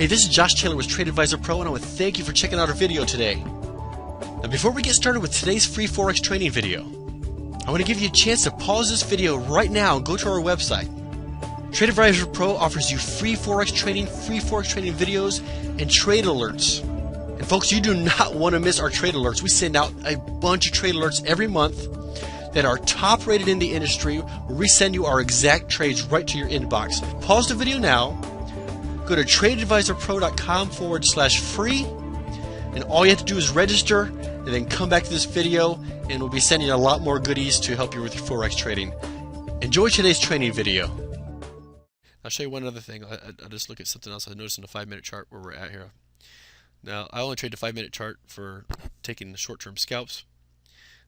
Hey, this is Josh Taylor with Trade Advisor Pro, and I want to thank you for checking out our video today. Now, before we get started with today's free Forex training video, I want to give you a chance to pause this video right now and go to our website. Trade Advisor Pro offers you free Forex training videos, and trade alerts. And folks, you do not want to miss our trade alerts. We send out a bunch of trade alerts every month that are top rated in the industry, where we send you our exact trades right to your inbox. Pause the video now. Go to tradeadvisorpro.com/free, and all you have to do is register and then come back to this video, and we'll be sending you a lot more goodies to help you with your Forex trading. Enjoy today's training video. I'll show you one other thing. I'll just look at something else I noticed in the 5-minute chart where we're at here. Now, I only trade the 5-minute chart for taking the short-term scalps,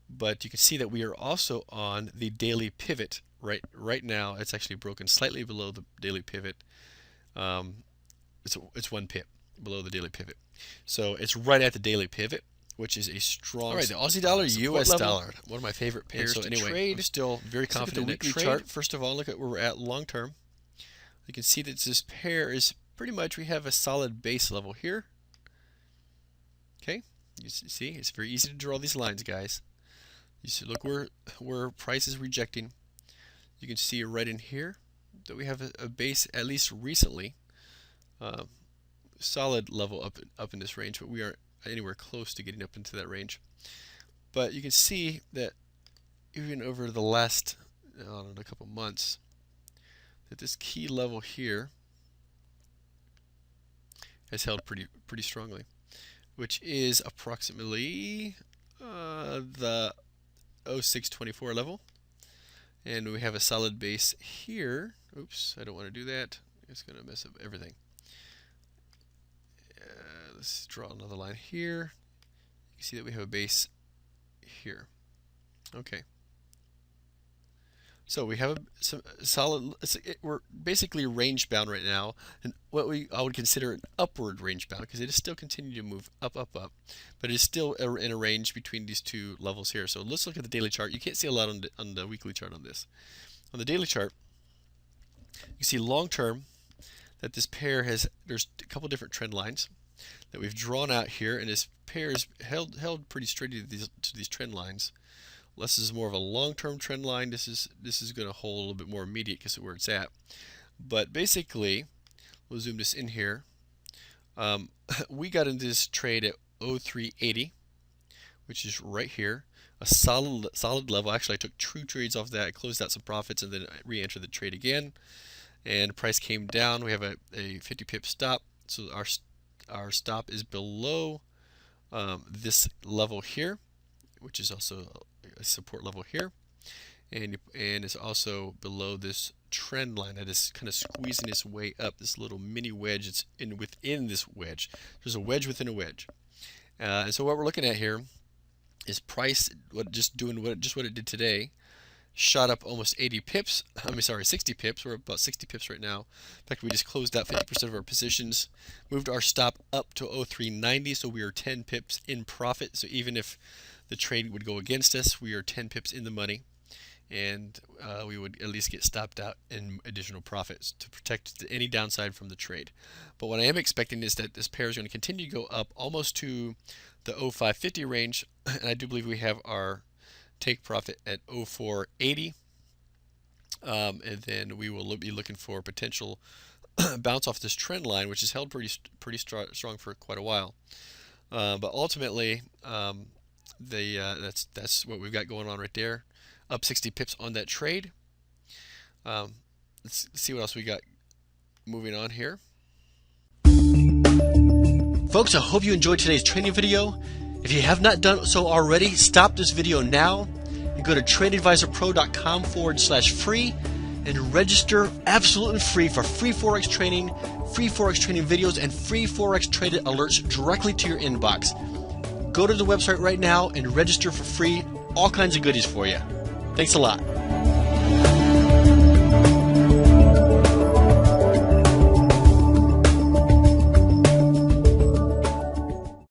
but you can see that we are also on the daily pivot right now. It's actually broken slightly below the daily pivot. It's 1 pip below the daily pivot, so it's right at the daily pivot, which is a strong. All right, the Aussie dollar, U.S. dollar, one of my favorite pairs to trade. I'm still very confident in the weekly chart. First of all, look at where we're at long term. You can see that this pair is pretty much, we have a solid base level here. Okay, you see, it's very easy to draw these lines, guys. You see, look where price is rejecting. You can see right in here that we have a base, at least recently, solid level up in this range, but we aren't anywhere close to getting up into that range. But you can see that even over the last a couple months, that this key level here has held pretty strongly, which is approximately the 0624 level, and we have a solid base here. Oops, I don't want to do that. It's going to mess up everything. Let's draw another line here. You can see that we have a base here. Okay. So we have some solid. We're basically range bound right now, and I would consider an upward range bound, because it is still continuing to move up, but it is still in a range between these two levels here. So let's look at the daily chart. You can't see a lot on the weekly chart on this. On the daily chart, you see long term that this pair there's a couple different trend lines that we've drawn out here, and this pair is held pretty straight to these trend lines. This is more of a long-term trend line. This is going to hold a little bit more immediate because of where it's at. But basically, we'll zoom this in here. We got into this trade at 0380, which is right here, a solid level. Actually, I took 2 trades off that. I closed out some profits and then I re-entered the trade again. And the price came down. We have a 50 pip stop. So our stop is below this level here, which is also a support level here, and it's also below this trend line that is kind of squeezing its way up. This little mini wedge, it's within this wedge. There's a wedge within a wedge, and so what we're looking at here is price just what it did today. Shot up almost 80 pips. I mean, sorry, 60 pips. We're about 60 pips right now. In fact, we just closed out 50% of our positions. Moved our stop up to 0390, so we are 10 pips in profit. So even if the trade would go against us, we are 10 pips in the money, and we would at least get stopped out in additional profits to protect any downside from the trade. But what I am expecting is that this pair is going to continue to go up almost to the 0550 range, and I do believe we have our take profit at 0480, and then we will be looking for potential bounce off this trend line, which has held pretty strong for quite a while. But ultimately, that's what we've got going on right there. Up 60 pips on that trade. Let's see what else we got moving on here. Folks, I hope you enjoyed today's training video. If you have not done so already, stop this video now and go to tradeadvisorpro.com/free and register absolutely free for free Forex training videos, and free Forex traded alerts directly to your inbox. Go to the website right now and register for free. All kinds of goodies for you. Thanks a lot.